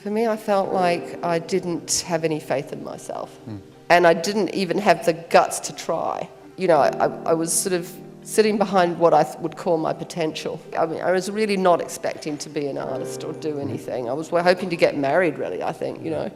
For me, I felt like I didn't have any faith in myself. And I didn't even have the guts to try. You know, I was sort of sitting behind what I would call my potential. I mean, I was really not expecting to be an artist or do anything. I was hoping to get married, really, I think, you know.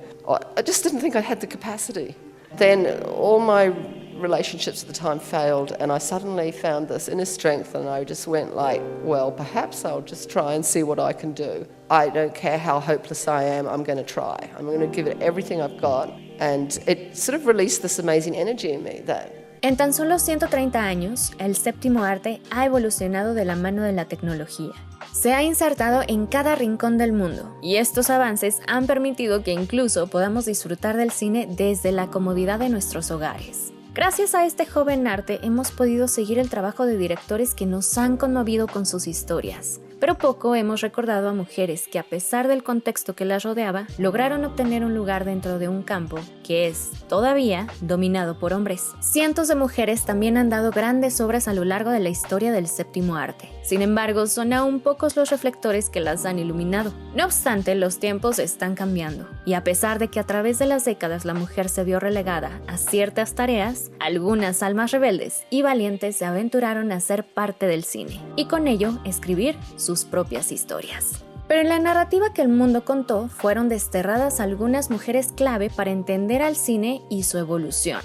I just didn't think I had the capacity. Then all my relationships at the time failed, and I suddenly found this inner strength, and I just went like, well, perhaps I'll just try and see what I can do. I don't care how hopeless I am, I'm going to try. I'm going to give it everything I've got, and it sort of released this amazing energy in me that En tan solo 130 años, el séptimo arte ha evolucionado de la mano de la tecnología. Se ha insertado en cada rincón del mundo, y estos avances han permitido que incluso podamos disfrutar del cine desde la comodidad de nuestros hogares. Gracias a este joven arte hemos podido seguir el trabajo de directores que nos han conmovido con sus historias. Pero poco hemos recordado a mujeres que, a pesar del contexto que las rodeaba, lograron obtener un lugar dentro de un campo que es, todavía, dominado por hombres. Cientos de mujeres también han dado grandes obras a lo largo de la historia del séptimo arte. Sin embargo, son aún pocos los reflectores que las han iluminado. No obstante, los tiempos están cambiando, y a pesar de que a través de las décadas la mujer se vio relegada a ciertas tareas, algunas almas rebeldes y valientes se aventuraron a ser parte del cine, y con ello escribir sus propias historias. Pero en la narrativa que el mundo contó, fueron desterradas algunas mujeres clave para entender al cine y su evolución.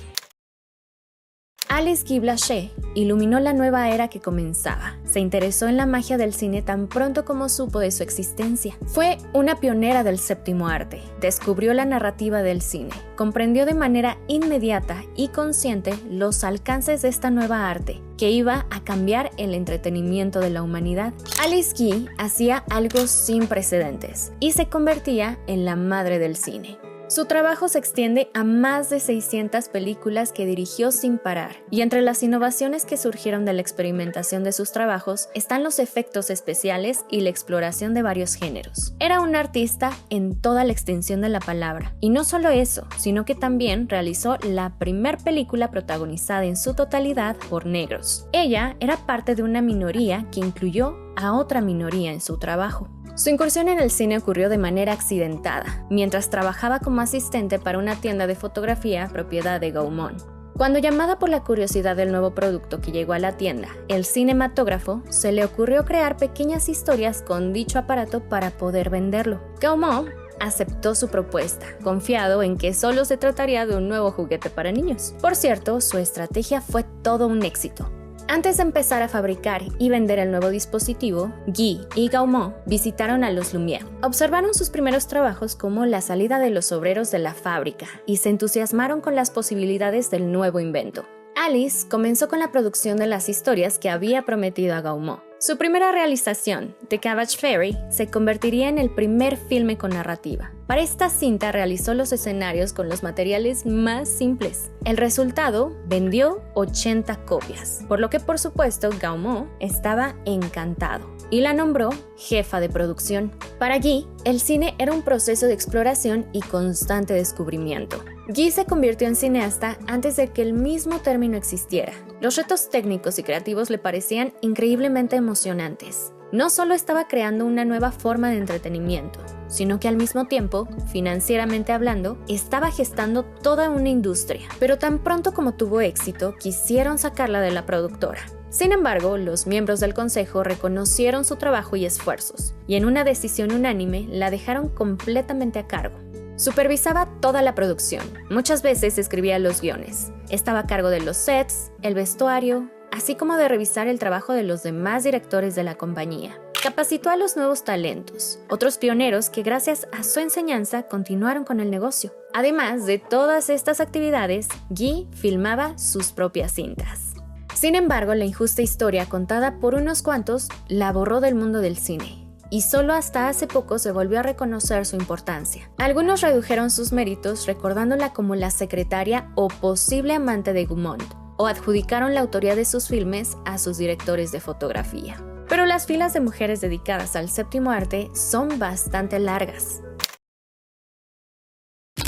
Alice Guy Blaché iluminó la nueva era que comenzaba. Se interesó en la magia del cine tan pronto como supo de su existencia. Fue una pionera del séptimo arte. Descubrió la narrativa del cine. Comprendió de manera inmediata y consciente los alcances de esta nueva arte, que iba a cambiar el entretenimiento de la humanidad. Alice Guy hacía algo sin precedentes y se convertía en la madre del cine. Su trabajo se extiende a más de 600 películas que dirigió sin parar, y entre las innovaciones que surgieron de la experimentación de sus trabajos están los efectos especiales y la exploración de varios géneros. Era una artista en toda la extensión de la palabra, y no solo eso, sino que también realizó la primer película protagonizada en su totalidad por negros. Ella era parte de una minoría que incluyó a otra minoría en su trabajo. Su incursión en el cine ocurrió de manera accidentada, mientras trabajaba como asistente para una tienda de fotografía propiedad de Gaumont. Cuando, llamada por la curiosidad del nuevo producto que llegó a la tienda, el cinematógrafo, se le ocurrió crear pequeñas historias con dicho aparato para poder venderlo. Gaumont aceptó su propuesta, confiado en que solo se trataría de un nuevo juguete para niños. Por cierto, su estrategia fue todo un éxito. Antes de empezar a fabricar y vender el nuevo dispositivo, Guy y Gaumont visitaron a los Lumière. Observaron sus primeros trabajos como la salida de los obreros de la fábrica y se entusiasmaron con las posibilidades del nuevo invento. Alice comenzó con la producción de las historias que había prometido a Gaumont. Su primera realización, The Cabbage Fairy, se convertiría en el primer filme con narrativa. Para esta cinta realizó los escenarios con los materiales más simples. El resultado vendió 80 copias, por lo que por supuesto Gaumont estaba encantado y la nombró jefa de producción. Para Guy, el cine era un proceso de exploración y constante descubrimiento. Guy se convirtió en cineasta antes de que el mismo término existiera. Los retos técnicos y creativos le parecían increíblemente emocionantes. No solo estaba creando una nueva forma de entretenimiento, sino que al mismo tiempo, financieramente hablando, estaba gestando toda una industria. Pero tan pronto como tuvo éxito, quisieron sacarla de la productora. Sin embargo, los miembros del consejo reconocieron su trabajo y esfuerzos, y en una decisión unánime la dejaron completamente a cargo. Supervisaba toda la producción, muchas veces escribía los guiones. Estaba a cargo de los sets, el vestuario, así como de revisar el trabajo de los demás directores de la compañía. Capacitó a los nuevos talentos, otros pioneros que gracias a su enseñanza continuaron con el negocio. Además de todas estas actividades, Guy filmaba sus propias cintas. Sin embargo, la injusta historia contada por unos cuantos la borró del mundo del cine. Y solo hasta hace poco se volvió a reconocer su importancia. Algunos redujeron sus méritos recordándola como la secretaria o posible amante de Gaumont, o adjudicaron la autoría de sus filmes a sus directores de fotografía. Pero las filas de mujeres dedicadas al séptimo arte son bastante largas.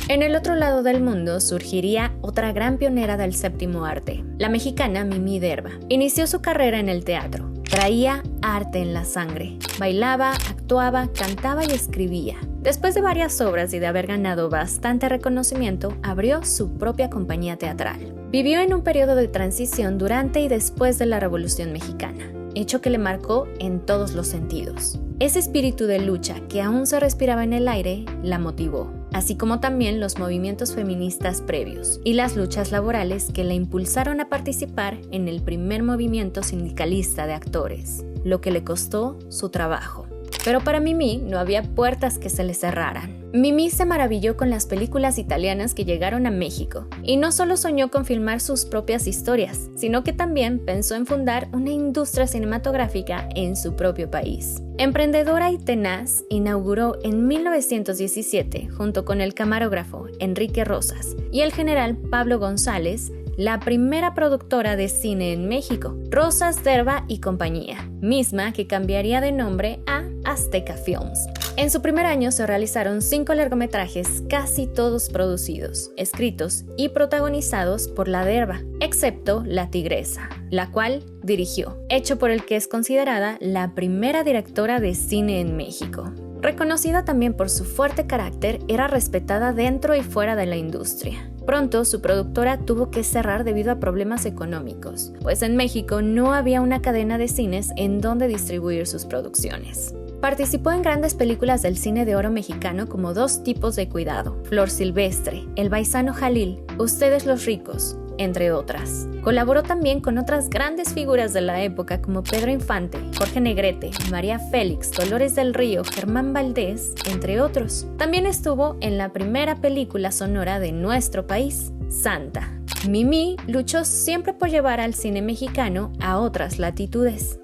En el otro lado del mundo surgiría otra gran pionera del séptimo arte, la mexicana Mimi Derba. Inició su carrera en el teatro. Traía arte en la sangre. Bailaba, actuaba, cantaba y escribía. Después de varias obras y de haber ganado bastante reconocimiento, abrió su propia compañía teatral. Vivió en un periodo de transición durante y después de la Revolución Mexicana, hecho que le marcó en todos los sentidos. Ese espíritu de lucha que aún se respiraba en el aire la motivó, así como también los movimientos feministas previos y las luchas laborales que la impulsaron a participar en el primer movimiento sindicalista de actores, lo que le costó su trabajo. Pero para Mimí no había puertas que se le cerraran. Mimí se maravilló con las películas italianas que llegaron a México, y no solo soñó con filmar sus propias historias, sino que también pensó en fundar una industria cinematográfica en su propio país. Emprendedora y tenaz, inauguró en 1917, junto con el camarógrafo Enrique Rosas y el general Pablo González, la primera productora de cine en México, Rosas, Derba y Compañía, misma que cambiaría de nombre a Azteca Films. En su primer año se realizaron 5 largometrajes, casi todos producidos, escritos y protagonizados por la Derba, excepto La Tigresa, la cual dirigió, hecho por el que es considerada la primera directora de cine en México. Reconocida también por su fuerte carácter, era respetada dentro y fuera de la industria. Pronto su productora tuvo que cerrar debido a problemas económicos, pues en México no había una cadena de cines en donde distribuir sus producciones. Participó en grandes películas del cine de oro mexicano como Dos tipos de cuidado, Flor Silvestre, El paisano Jalil, Ustedes los ricos, entre otras. Colaboró también con otras grandes figuras de la época como Pedro Infante, Jorge Negrete, María Félix, Dolores del Río, Germán Valdés, entre otros. También estuvo en la primera película sonora de nuestro país, Santa. Mimí luchó siempre por llevar al cine mexicano a otras latitudes.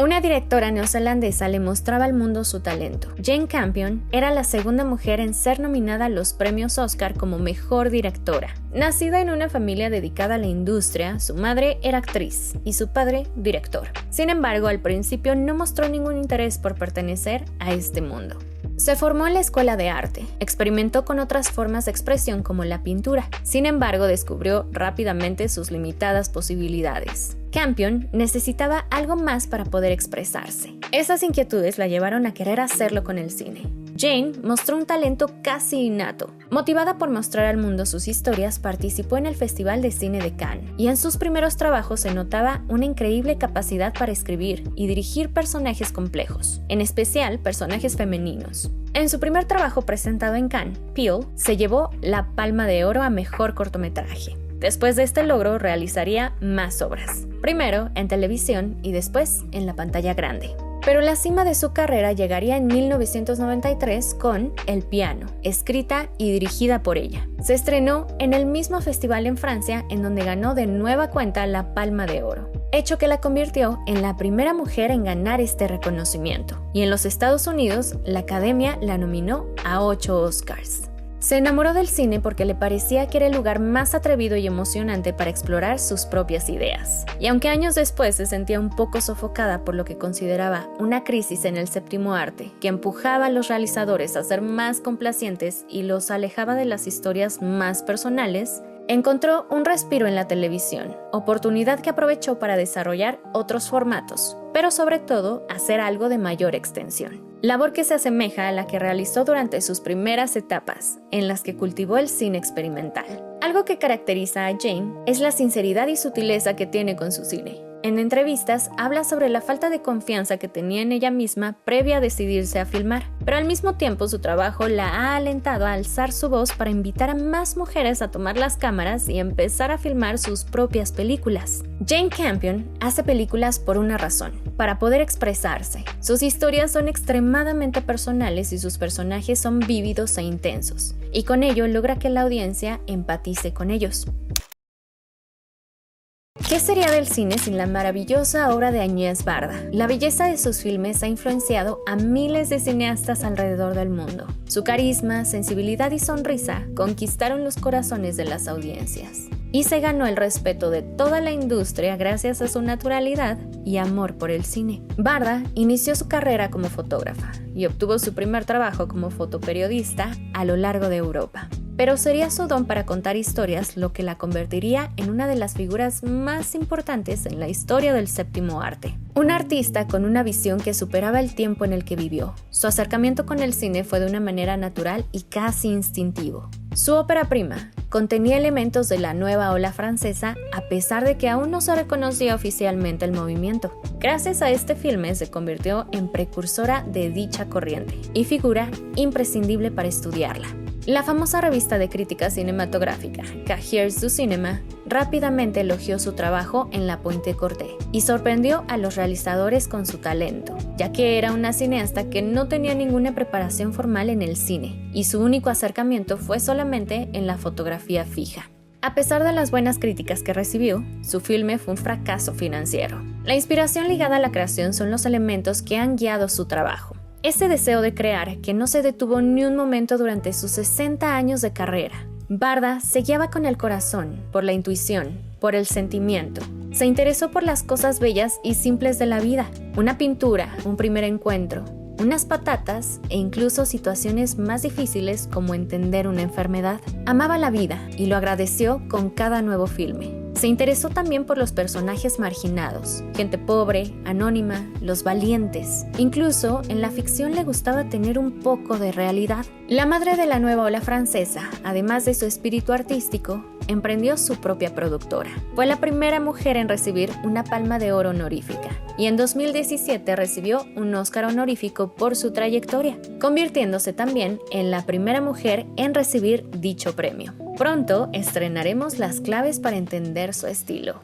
Una directora neozelandesa le mostraba al mundo su talento. Jane Campion era la segunda mujer en ser nominada a los premios Oscar como mejor directora. Nacida en una familia dedicada a la industria, su madre era actriz y su padre director. Sin embargo, al principio no mostró ningún interés por pertenecer a este mundo. Se formó en la escuela de arte, experimentó con otras formas de expresión como la pintura. Sin embargo, descubrió rápidamente sus limitadas posibilidades. Campion necesitaba algo más para poder expresarse. Esas inquietudes la llevaron a querer hacerlo con el cine. Jane mostró un talento casi innato. Motivada por mostrar al mundo sus historias, participó en el Festival de Cine de Cannes, y en sus primeros trabajos se notaba una increíble capacidad para escribir y dirigir personajes complejos, en especial personajes femeninos. En su primer trabajo presentado en Cannes, Peel se llevó la Palma de Oro a Mejor Cortometraje. Después de este logro realizaría más obras, primero en televisión y después en la pantalla grande. Pero la cima de su carrera llegaría en 1993 con El piano, escrita y dirigida por ella. Se estrenó en el mismo festival en Francia, en donde ganó de nueva cuenta la Palma de Oro, hecho que la convirtió en la primera mujer en ganar este reconocimiento. Y en los Estados Unidos, la Academia la nominó a 8 Oscars. Se enamoró del cine porque le parecía que era el lugar más atrevido y emocionante para explorar sus propias ideas. Y aunque años después se sentía un poco sofocada por lo que consideraba una crisis en el séptimo arte, que empujaba a los realizadores a ser más complacientes y los alejaba de las historias más personales, encontró un respiro en la televisión, oportunidad que aprovechó para desarrollar otros formatos, pero sobre todo hacer algo de mayor extensión. Labor que se asemeja a la que realizó durante sus primeras etapas, en las que cultivó el cine experimental. Algo que caracteriza a Jane es la sinceridad y sutileza que tiene con su cine. En entrevistas habla sobre la falta de confianza que tenía en ella misma previa a decidirse a filmar, pero al mismo tiempo su trabajo la ha alentado a alzar su voz para invitar a más mujeres a tomar las cámaras y empezar a filmar sus propias películas. Jane Campion hace películas por una razón, para poder expresarse. Sus historias son extremadamente personales y sus personajes son vívidos e intensos, y con ello logra que la audiencia empatice con ellos. ¿Qué sería del cine sin la maravillosa obra de Agnès Varda? La belleza de sus filmes ha influenciado a miles de cineastas alrededor del mundo. Su carisma, sensibilidad y sonrisa conquistaron los corazones de las audiencias. Y se ganó el respeto de toda la industria gracias a su naturalidad y amor por el cine. Varda inició su carrera como fotógrafa y obtuvo su primer trabajo como fotoperiodista a lo largo de Europa. pero sería su don para contar historias lo que la convertiría en una de las figuras más importantes en la historia del séptimo arte. Un artista con una visión que superaba el tiempo en el que vivió. Su acercamiento con el cine fue de una manera natural y casi instintivo. Su ópera prima contenía elementos de la nueva ola francesa a pesar de que aún no se reconocía oficialmente el movimiento. Gracias a este filme se convirtió en precursora de dicha corriente y figura imprescindible para estudiarla. La famosa revista de crítica cinematográfica, Cahiers du Cinéma, rápidamente elogió su trabajo en La Pointe-Corté y sorprendió a los realizadores con su talento, ya que era una cineasta que no tenía ninguna preparación formal en el cine y su único acercamiento fue solamente en la fotografía fija. A pesar de las buenas críticas que recibió, su filme fue un fracaso financiero. La inspiración ligada a la creación son los elementos que han guiado su trabajo. Ese deseo de crear que no se detuvo ni un momento durante sus 60 años de carrera. Barda se guiaba con el corazón, por la intuición, por el sentimiento. Se interesó por las cosas bellas y simples de la vida. Una pintura, un primer encuentro, unas patatas e incluso situaciones más difíciles como entender una enfermedad. Amaba la vida y lo agradeció con cada nuevo filme. Se interesó también por los personajes marginados, gente pobre, anónima, los valientes. Incluso en la ficción le gustaba tener un poco de realidad. La madre de la nueva ola francesa, además de su espíritu artístico, emprendió su propia productora. Fue la primera mujer en recibir una Palma de Oro honorífica y en 2017 recibió un Oscar honorífico por su trayectoria, convirtiéndose también en la primera mujer en recibir dicho premio. Pronto estrenaremos las claves para entender su estilo.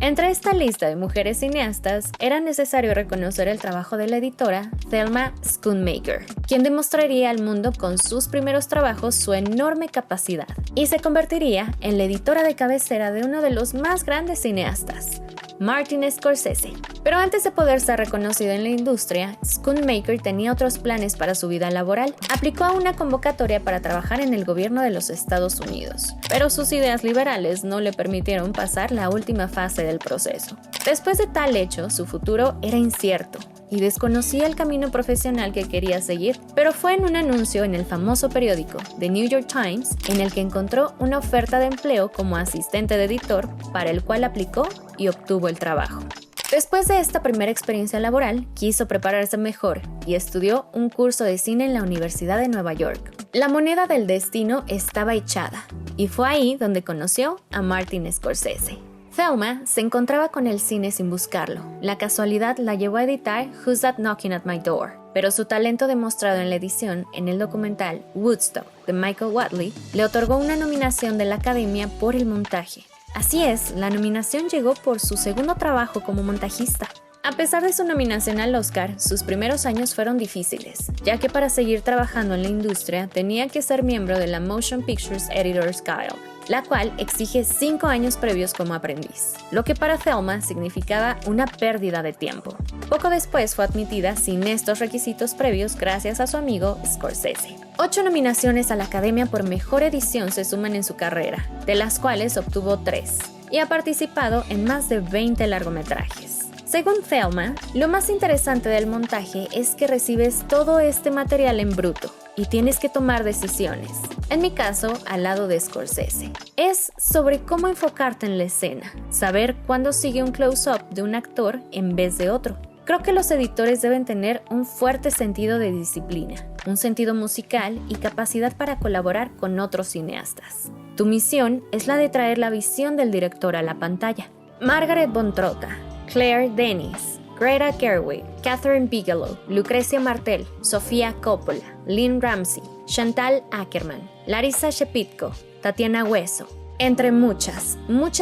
Entre esta lista de mujeres cineastas, era necesario reconocer el trabajo de la editora Thelma Schoonmaker, quien demostraría al mundo con sus primeros trabajos su enorme capacidad y se convertiría en la editora de cabecera de uno de los más grandes cineastas, Martin Scorsese. Pero antes de poder ser reconocido en la industria, Schoonmaker tenía otros planes para su vida laboral. Aplicó a una convocatoria para trabajar en el gobierno de los Estados Unidos, pero sus ideas liberales no le permitieron pasar la última fase del proceso. Después de tal hecho, su futuro era incierto y desconocía el camino profesional que quería seguir, pero fue en un anuncio en el famoso periódico The New York Times en el que encontró una oferta de empleo como asistente de editor, para el cual aplicó y obtuvo el trabajo. Después de esta primera experiencia laboral, quiso prepararse mejor y estudió un curso de cine en la Universidad de Nueva York. La moneda del destino estaba echada y fue ahí donde conoció a Martin Scorsese. Thelma se encontraba con el cine sin buscarlo. La casualidad la llevó a editar Who's That Knocking at My Door, pero su talento demostrado en la edición en el documental Woodstock de Michael Whatley le otorgó una nominación de la Academia por el montaje. Así es, la nominación llegó por su segundo trabajo como montajista. A pesar de su nominación al Oscar, sus primeros años fueron difíciles, ya que para seguir trabajando en la industria tenía que ser miembro de la Motion Pictures Editors Guild, la cual exige 5 años previos como aprendiz, lo que para Thelma significaba una pérdida de tiempo. Poco después fue admitida sin estos requisitos previos gracias a su amigo Scorsese. 8 nominaciones a la Academia por Mejor Edición se suman en su carrera, de las cuales obtuvo 3, y ha participado en más de 20 largometrajes. Según Thelma, lo más interesante del montaje es que recibes todo este material en bruto y tienes que tomar decisiones. En mi caso, al lado de Scorsese. Es sobre cómo enfocarte en la escena, saber cuándo sigue un close-up de un actor en vez de otro. Creo que los editores deben tener un fuerte sentido de disciplina, un sentido musical y capacidad para colaborar con otros cineastas. Tu misión es la de traer la visión del director a la pantalla. Margaret von Trotta, Claire Denis, Greta Gerwig, Catherine Bigelow, Lucrecia Martel, Sofía Coppola, Lynn Ramsey, Chantal Akerman, Larissa Shepitko, Tatiana Hueso, entre muchas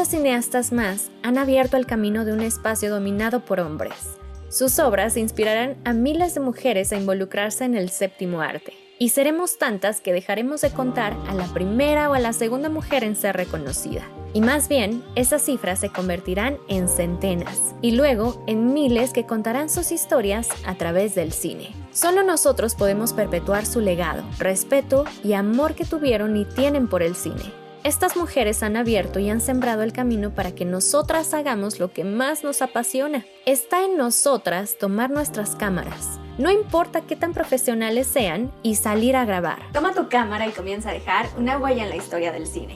cineastas más, han abierto el camino de un espacio dominado por hombres. Sus obras inspirarán a miles de mujeres a involucrarse en el séptimo arte. Y seremos tantas que dejaremos de contar a la primera o a la segunda mujer en ser reconocida. Y más bien, esas cifras se convertirán en centenas y luego en miles que contarán sus historias a través del cine. Solo nosotros podemos perpetuar su legado, respeto y amor que tuvieron y tienen por el cine. Estas mujeres han abierto y han sembrado el camino para que nosotras hagamos lo que más nos apasiona. Está en nosotras tomar nuestras cámaras, no importa qué tan profesionales sean, y salir a grabar. Toma tu cámara y comienza a dejar una huella en la historia del cine.